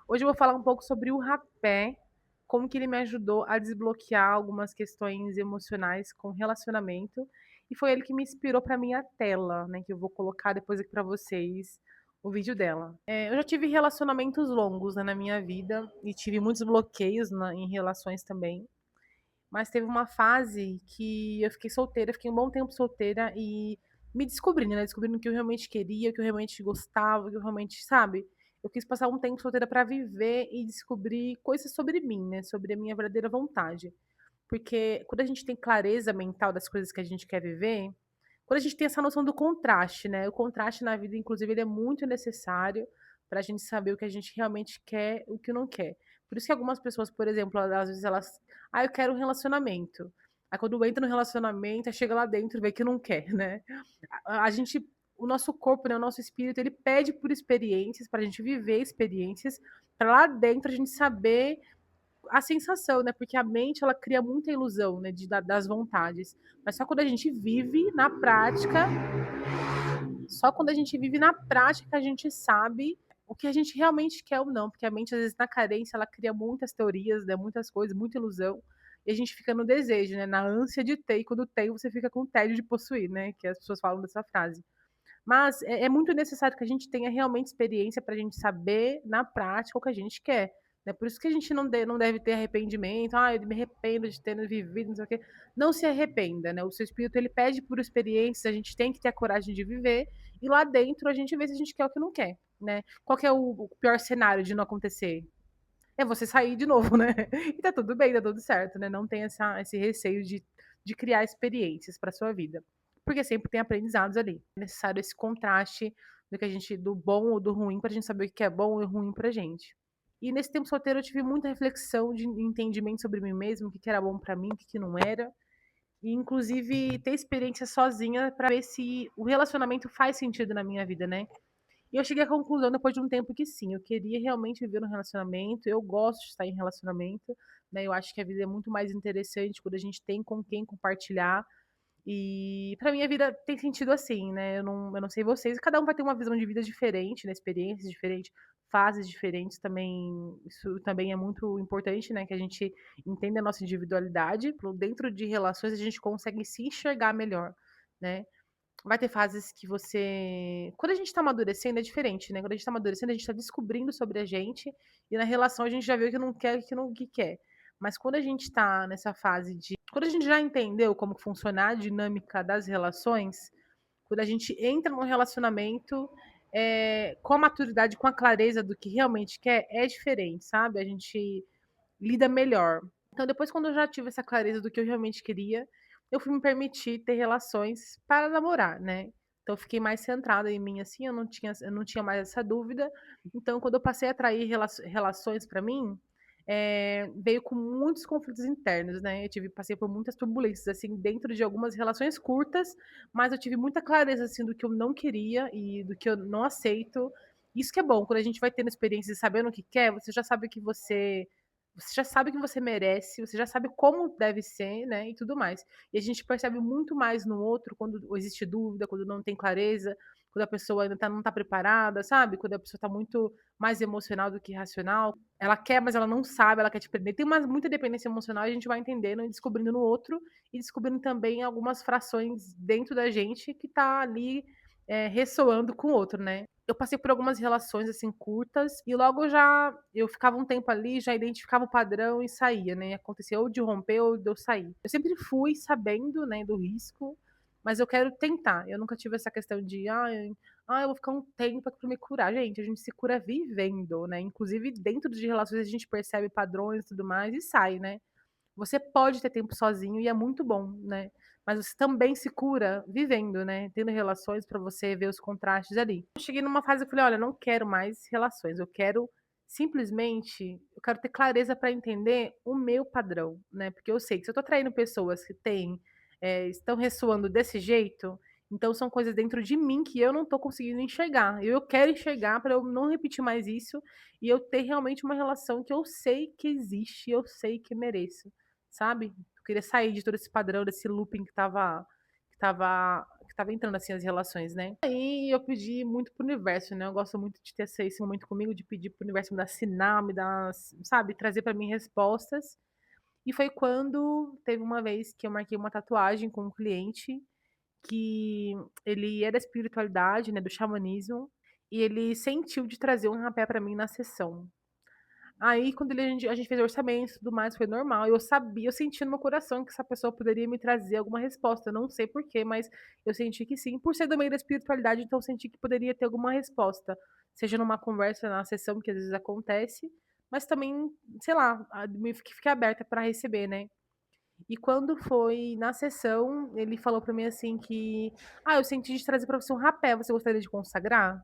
Hoje eu vou falar um pouco sobre o rapé, como que ele me ajudou a desbloquear algumas questões emocionais com relacionamento, e foi ele que me inspirou para minha tela, né, que eu vou colocar depois aqui para vocês o vídeo dela. Eu já tive relacionamentos longos, né, na minha vida e tive muitos bloqueios em relações também, mas teve uma fase que eu fiquei solteira, fiquei um bom tempo solteira e me descobrindo, né, descobrindo o que eu realmente queria, o que eu realmente gostava, o que eu realmente, sabe? Eu quis passar um tempo solteira para viver e descobrir coisas sobre mim, né, sobre a minha verdadeira vontade. Porque quando a gente tem clareza mental das coisas que a gente quer viver, quando a gente tem essa noção do contraste, né? O contraste na vida, inclusive, ele é muito necessário para a gente saber o que a gente realmente quer e o que não quer. Por isso que algumas pessoas, por exemplo, às vezes elas, eu quero um relacionamento. Aí quando entra no relacionamento, aí chega lá dentro e vê que não quer, né? A gente, o nosso corpo, né, o nosso espírito, ele pede por experiências, para a gente viver experiências, para lá dentro a gente saber a sensação, né? Porque a mente ela cria muita ilusão, né, das vontades. Mas só quando a gente vive na prática, só quando a gente vive na prática a gente sabe o que a gente realmente quer ou não, porque a mente às vezes na carência ela cria muitas teorias, né, muitas coisas, muita ilusão, e a gente fica no desejo, né, na ânsia de ter, e quando tem você fica com tédio de possuir, né, que as pessoas falam dessa frase. Mas é muito necessário que a gente tenha realmente experiência para a gente saber na prática o que a gente quer. Né? Por isso que a gente não deve ter arrependimento. Eu me arrependo de ter vivido, não sei o quê. Não se arrependa, né? O seu espírito ele pede por experiências, a gente tem que ter a coragem de viver e lá dentro a gente vê se a gente quer ou que não quer, né? Qual que é o pior cenário de não acontecer? É você sair de novo, né? E tá tudo bem, tá tudo certo, né? Não tem esse receio de criar experiências para sua vida. Porque sempre tem aprendizados ali. É necessário esse contraste do bom ou do ruim, para a gente saber o que é bom e ruim pra gente. E nesse tempo solteiro eu tive muita reflexão de entendimento sobre mim mesmo, o que era bom para mim, o que não era. E inclusive ter experiência sozinha para ver se o relacionamento faz sentido na minha vida, né? E eu cheguei à conclusão depois de um tempo que sim, eu queria realmente viver no relacionamento, eu gosto de estar em relacionamento, né? Eu acho que a vida é muito mais interessante quando a gente tem com quem compartilhar. E para mim a vida tem sentido assim, né? Eu não sei vocês, cada um vai ter uma visão de vida diferente, né? Experiências diferentes, fases diferentes também. Isso também é muito importante, né? Que a gente entenda a nossa individualidade. Dentro de relações a gente consegue se enxergar melhor, né? Vai ter fases que você. Quando a gente tá amadurecendo, é diferente, né? Quando a gente tá amadurecendo, a gente tá descobrindo sobre a gente, e na relação a gente já viu que não quer, que não que quer. Mas quando a gente tá nessa fase de. Quando a gente já entendeu como funcionar a dinâmica das relações, quando a gente entra num relacionamento com a maturidade, com a clareza do que realmente quer, é diferente, sabe? A gente lida melhor. Então, depois, quando eu já tive essa clareza do que eu realmente queria, eu fui me permitir ter relações para namorar, né? Então, eu fiquei mais centrada em mim, assim, eu não tinha mais essa dúvida. Então, quando eu passei a atrair relações para mim, veio com muitos conflitos internos, né? Passei por muitas turbulências, assim, dentro de algumas relações curtas, mas eu tive muita clareza, assim, do que eu não queria e do que eu não aceito. Isso que é bom, quando a gente vai tendo experiências e sabendo o que quer, você já sabe o que você merece, você já sabe como deve ser, né, e tudo mais. E a gente percebe muito mais no outro quando existe dúvida, quando não tem clareza, quando a pessoa ainda não tá preparada, sabe? Quando a pessoa tá muito mais emocional do que racional. Ela quer, mas ela não sabe, ela quer te prender. Tem muita dependência emocional e a gente vai entendendo e descobrindo no outro e descobrindo também algumas frações dentro da gente que tá ali ressoando com o outro, né? Eu passei por algumas relações, assim, curtas, e logo já eu ficava um tempo ali, já identificava o padrão e saía, né? Acontecia ou de romper ou de eu sair. Eu sempre fui sabendo, né, do risco, mas eu quero tentar. Eu nunca tive essa questão de, eu vou ficar um tempo aqui pra me curar. Gente, a gente se cura vivendo, né? Inclusive, dentro de relações, a gente percebe padrões e tudo mais e sai, né? Você pode ter tempo sozinho e é muito bom, né? Mas você também se cura vivendo, né? Tendo relações para você ver os contrastes ali. Eu cheguei numa fase que eu falei, olha, não quero mais relações, eu quero simplesmente, eu quero ter clareza para entender o meu padrão, né? Porque eu sei que se eu tô atraindo pessoas que estão ressoando desse jeito, então são coisas dentro de mim que eu não tô conseguindo enxergar. Eu quero enxergar para eu não repetir mais isso e eu ter realmente uma relação que eu sei que existe, eu sei que mereço, sabe? Eu queria sair de todo esse padrão, desse looping que tava que estava entrando, assim, as relações, né. Aí eu pedi muito para o universo, né, eu gosto muito de ter esse momento comigo, de pedir para o universo me dar sinal, me dar, sabe, trazer para mim respostas. E foi quando teve uma vez que eu marquei uma tatuagem com um cliente que ele é da espiritualidade, né, do xamanismo, e ele sentiu de trazer um rapé para mim na sessão. Aí quando a gente fez orçamento e tudo mais, foi normal, eu sabia, eu senti no meu coração que essa pessoa poderia me trazer alguma resposta, não sei porquê, mas eu senti que sim, por ser do meio da espiritualidade, então eu senti que poderia ter alguma resposta, seja numa conversa na sessão, que às vezes acontece, mas também, sei lá, meio que fiquei aberta para receber, né. E quando foi na sessão, ele falou para mim assim que: "Ah, eu senti de trazer para você um rapé, você gostaria de consagrar?"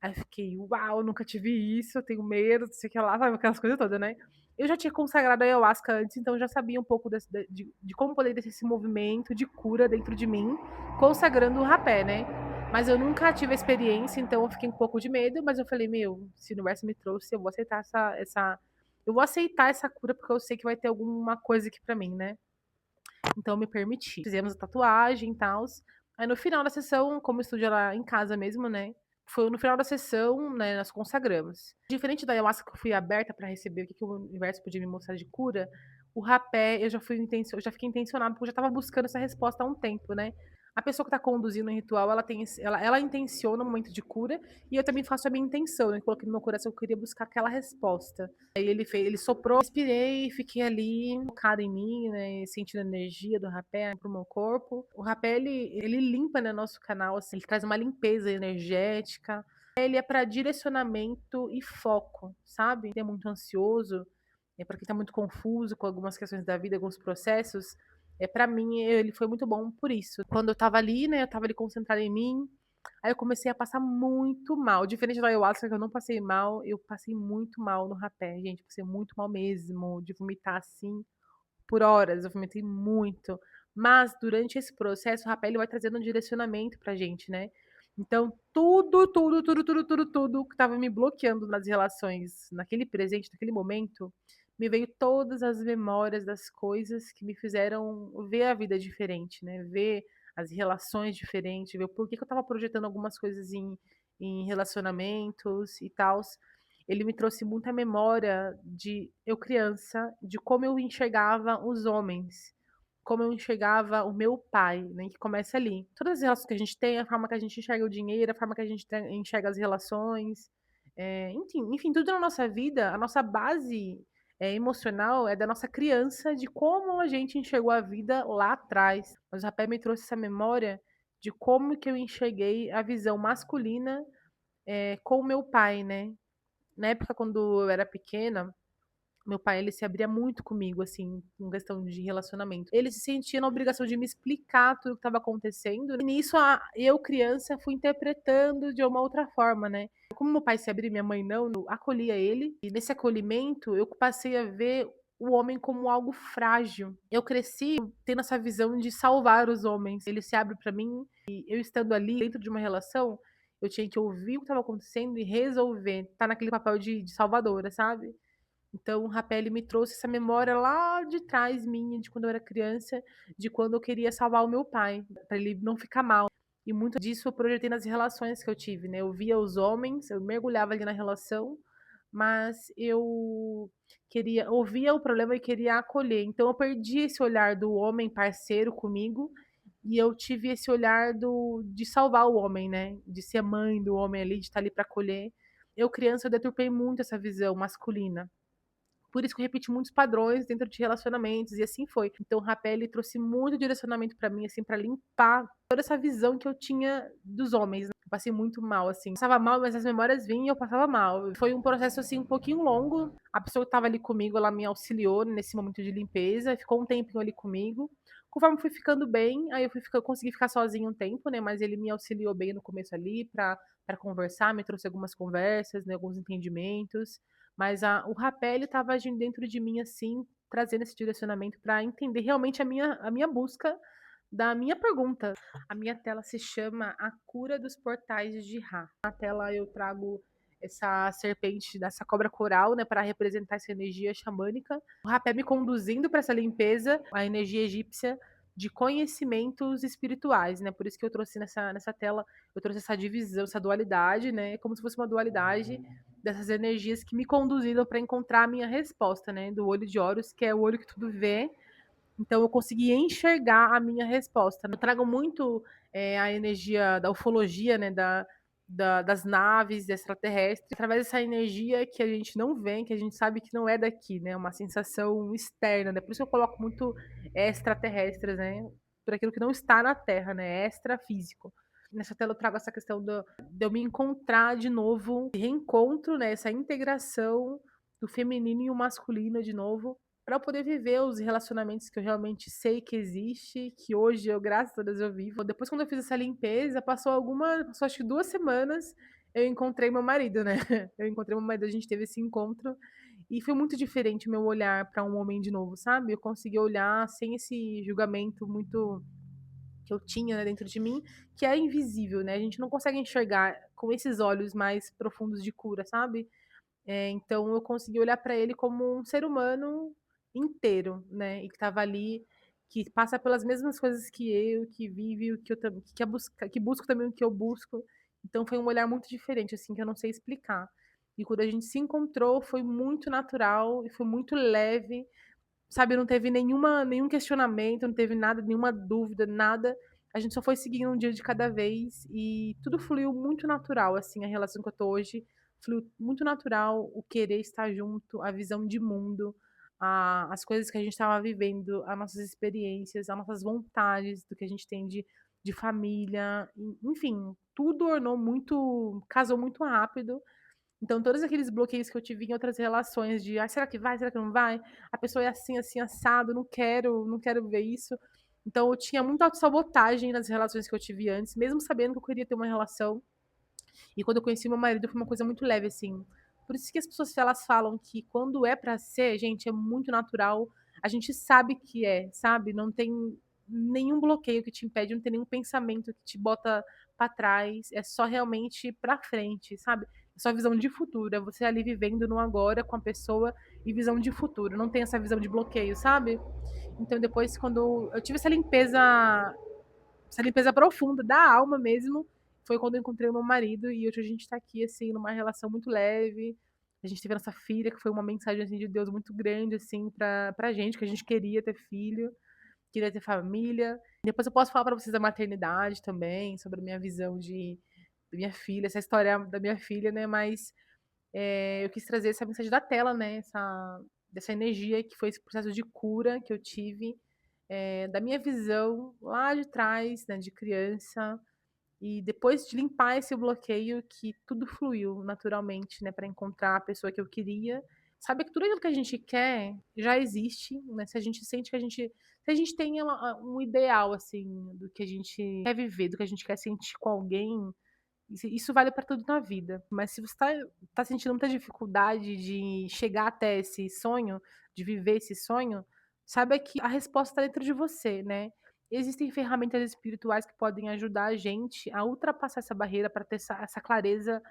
Aí eu fiquei: "Uau, nunca tive isso, eu tenho medo, não sei o que lá", sabe, aquelas coisas todas, né. Eu já tinha consagrado a ayahuasca antes, então eu já sabia um pouco desse de como poderia ser esse movimento de cura dentro de mim, consagrando o rapé, né. Mas eu nunca tive a experiência, então eu fiquei um pouco de medo, mas eu falei: "Meu, se o universo me trouxe, eu vou aceitar eu vou aceitar essa cura, porque eu sei que vai ter alguma coisa aqui pra mim, né". Então eu me permiti. Fizemos a tatuagem e tals. Aí no final da sessão, como o estúdio era em casa mesmo, né, foi no final da sessão, né, nós consagramos. Diferente da ayahuasca que eu fui aberta pra receber o que o universo podia me mostrar de cura, o rapé eu já fiquei intencionada, porque eu já estava buscando essa resposta há um tempo, né. A pessoa que tá conduzindo o ritual, ela tem ela intenciona o momento de cura, e eu também faço a minha intenção, né, coloquei no meu coração que eu queria buscar aquela resposta. Aí ele soprou, respirei, fiquei ali focada em mim, né, sentindo a energia do rapé para o meu corpo. O rapé ele limpa, né, nosso canal, assim, ele traz uma limpeza energética. Ele é para direcionamento e foco, sabe? Quem é muito ansioso, para quem tá muito confuso com algumas questões da vida, alguns processos, para mim ele foi muito bom por isso. Quando eu estava ali, né, eu estava ali concentrada em mim, aí eu comecei a passar muito mal. Diferente da ayahuasca, que eu não passei mal, eu passei muito mal no rapé, gente. Passei muito mal mesmo, de vomitar assim por horas. Eu vomitei muito. Mas durante esse processo, o rapé ele vai trazendo um direcionamento pra gente, né? Então, tudo que estava me bloqueando nas relações, naquele presente, naquele momento, me veio todas as memórias das coisas que me fizeram ver a vida diferente, né? Ver as relações diferentes, ver o porquê que eu estava projetando algumas coisas em relacionamentos e tal. Ele me trouxe muita memória de eu criança, de como eu enxergava os homens, como eu enxergava o meu pai, né, que começa ali. Todas as relações que a gente tem, a forma que a gente enxerga o dinheiro, a forma que a gente enxerga as relações, enfim, tudo na nossa vida, a nossa base, emocional é da nossa criança, de como a gente enxergou a vida lá atrás. Mas o rapé me trouxe essa memória de como que eu enxerguei a visão masculina, com o meu pai, né. Na época, quando eu era pequena, meu pai, ele se abria muito comigo, assim, em questão de relacionamento. Ele se sentia na obrigação de me explicar tudo o que estava acontecendo, e nisso eu, criança, fui interpretando de uma outra forma, né. Como meu pai se abria e minha mãe não, eu acolhia ele, e nesse acolhimento eu passei a ver o homem como algo frágil. Eu cresci tendo essa visão de salvar os homens. Ele se abre pra mim e eu estando ali dentro de uma relação, eu tinha que ouvir o que estava acontecendo e resolver, estar naquele papel de salvadora, sabe. Então o rapé ele me trouxe essa memória lá de trás minha, de quando eu era criança, de quando eu queria salvar o meu pai, para ele não ficar mal. E muito disso eu projetei nas relações que eu tive, né, eu via os homens, eu mergulhava ali na relação, mas eu ouvia o problema e queria acolher. Então eu perdi esse olhar do homem parceiro comigo, e eu tive esse olhar de salvar o homem, né, de ser mãe do homem ali, de estar ali para acolher. Eu criança, eu deturpei muito essa visão masculina. Por isso que eu repeti muitos padrões dentro de relacionamentos e assim foi. Então o rapé ele trouxe muito direcionamento pra mim, assim, pra limpar toda essa visão que eu tinha dos homens, né. Eu passei muito mal, assim. Passava mal, mas as memórias vinham e eu passava mal. Foi um processo, assim, um pouquinho longo. A pessoa que estava ali comigo, ela me auxiliou nesse momento de limpeza, ficou um tempinho ali comigo. Conforme eu fui ficando bem, aí eu consegui ficar sozinha um tempo, né, mas ele me auxiliou bem no começo ali pra conversar, me trouxe algumas conversas, né, alguns entendimentos. Mas o rapé ele estava agindo dentro de mim, assim, trazendo esse direcionamento para entender realmente a minha busca da minha pergunta. A minha tela se chama A Cura dos Portais de Ra. Na tela eu trago essa serpente dessa cobra coral, né, para representar essa energia xamânica. O rapé me conduzindo para essa limpeza, a energia egípcia de conhecimentos espirituais, né, por isso que eu trouxe nessa tela, eu trouxe essa divisão, essa dualidade, né, como se fosse uma dualidade dessas energias que me conduziram para encontrar a minha resposta, né, do olho de Horus, que é o olho que tudo vê, então eu consegui enxergar a minha resposta. Eu trago muito a energia da ufologia, né, das naves extraterrestres, através dessa energia que a gente não vê, que a gente sabe que não é daqui, né, uma sensação externa, né, por isso eu coloco muito extraterrestres, né, por aquilo que não está na Terra, né, extrafísico. Nessa tela eu trago essa questão de eu me encontrar de novo, reencontro, né, essa integração do feminino e o masculino de novo, para eu poder viver os relacionamentos que eu realmente sei que existe, que hoje eu, graças a Deus, eu vivo. Depois, quando eu fiz essa limpeza, passou acho que 2 semanas, eu encontrei meu marido, né. Eu encontrei meu marido, a gente teve esse encontro, e foi muito diferente o meu olhar para um homem de novo, sabe. Eu consegui olhar sem esse julgamento muito que eu tinha, né, dentro de mim, que é invisível, né, a gente não consegue enxergar com esses olhos mais profundos de cura, sabe. Então eu consegui olhar para ele como um ser humano inteiro, né, e que estava ali, que passa pelas mesmas coisas que eu, que vive o que eu tam que quer busca que busca também o que eu busco. Então foi um olhar muito diferente, assim, que eu não sei explicar. E quando a gente se encontrou, foi muito natural e foi muito leve, sabe, não teve nenhum questionamento, não teve nada, nenhuma dúvida, nada. A gente só foi seguindo um dia de cada vez e tudo fluiu muito natural, assim, a relação que eu tô hoje fluiu muito natural, o querer estar junto, a visão de mundo, as coisas que a gente estava vivendo, as nossas experiências, as nossas vontades, do que a gente tem de família, enfim, tudo ornou muito, casou muito rápido. Então, todos aqueles bloqueios que eu tive em outras relações de: "Ai, será que vai? Será que não vai? A pessoa é assim, assim, assado, não quero ver isso". Então eu tinha muita autossabotagem nas relações que eu tive antes, mesmo sabendo que eu queria ter uma relação. E quando eu conheci meu marido foi uma coisa muito leve, assim. Por isso que as pessoas elas falam que quando é pra ser, gente, é muito natural. A gente sabe que é, sabe? Não tem nenhum bloqueio que te impede, não tem nenhum pensamento que te bota pra trás. É só realmente pra frente, sabe? É só visão de futuro. É você ali vivendo no agora com a pessoa e visão de futuro. Não tem essa visão de bloqueio, sabe? Então depois, quando eu tive essa limpeza profunda da alma mesmo, foi quando eu encontrei o meu marido e hoje a gente tá aqui, assim, numa relação muito leve. A gente teve a nossa filha, que foi uma mensagem, assim, de Deus muito grande, assim, pra gente, que a gente queria ter filho, queria ter família. Depois eu posso falar pra vocês da maternidade também, sobre a minha visão da minha filha, essa história da minha filha, né, mas eu quis trazer essa mensagem da tela, né, dessa energia que foi esse processo de cura que eu tive, da minha visão lá de trás, né, de criança, e depois de limpar esse bloqueio que tudo fluiu naturalmente, né, para encontrar a pessoa que eu queria. Sabe que tudo aquilo que a gente quer já existe, né, se a gente sente que se a gente tem um ideal, assim, do que a gente quer viver, do que a gente quer sentir com alguém, isso vale para tudo na vida. Mas se você tá sentindo muita dificuldade de chegar até esse sonho, de viver esse sonho, saiba que a resposta está dentro de você, né. Existem ferramentas espirituais que podem ajudar a gente a ultrapassar essa barreira, para ter essa clareza,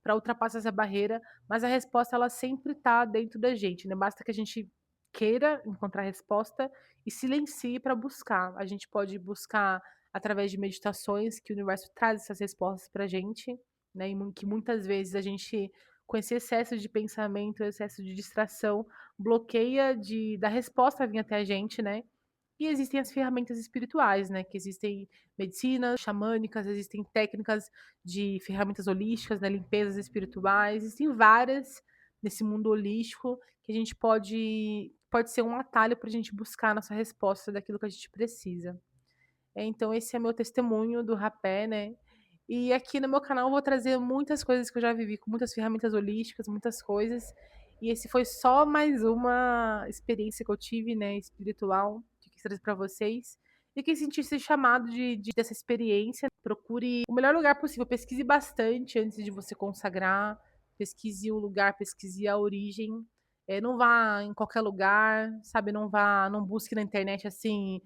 para ultrapassar essa barreira, mas a resposta ela sempre está dentro da gente, né, basta que a gente queira encontrar a resposta e silencie para buscar. A gente pode buscar através de meditações que o universo traz essas respostas pra gente, né, e que muitas vezes a gente, com esse excesso de pensamento, excesso de distração, bloqueia da resposta vir até a gente, né. E existem as ferramentas espirituais, né, que existem medicinas xamânicas, existem técnicas de ferramentas holísticas, né, limpezas espirituais, existem várias nesse mundo holístico que a gente pode ser um atalho para a gente buscar a nossa resposta daquilo que a gente precisa. Então esse é meu testemunho do rapé, né. E aqui no meu canal eu vou trazer muitas coisas que eu já vivi, com muitas ferramentas holísticas, muitas coisas. E esse foi só mais uma experiência que eu tive, né, espiritual, que eu quis trazer para vocês. E quem sentir esse chamado dessa experiência, procure o melhor lugar possível, pesquise bastante antes de você consagrar, pesquise o lugar, pesquise a origem. Não vá em qualquer lugar, sabe, não busque na internet, assim,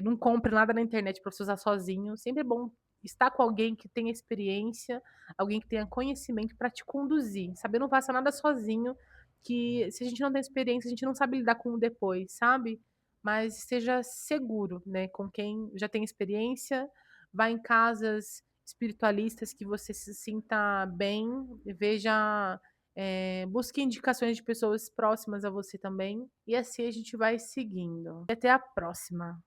não compre nada na internet para você usar sozinho. Sempre é bom estar com alguém que tenha experiência, alguém que tenha conhecimento para te conduzir, sabe. Não faça nada sozinho, que se a gente não tem experiência, a gente não sabe lidar com o depois, sabe. mas esteja seguro, né, com quem já tem experiência, vá em casas espiritualistas que você se sinta bem, veja, busque indicações de pessoas próximas a você também, e assim a gente vai seguindo. E até a próxima.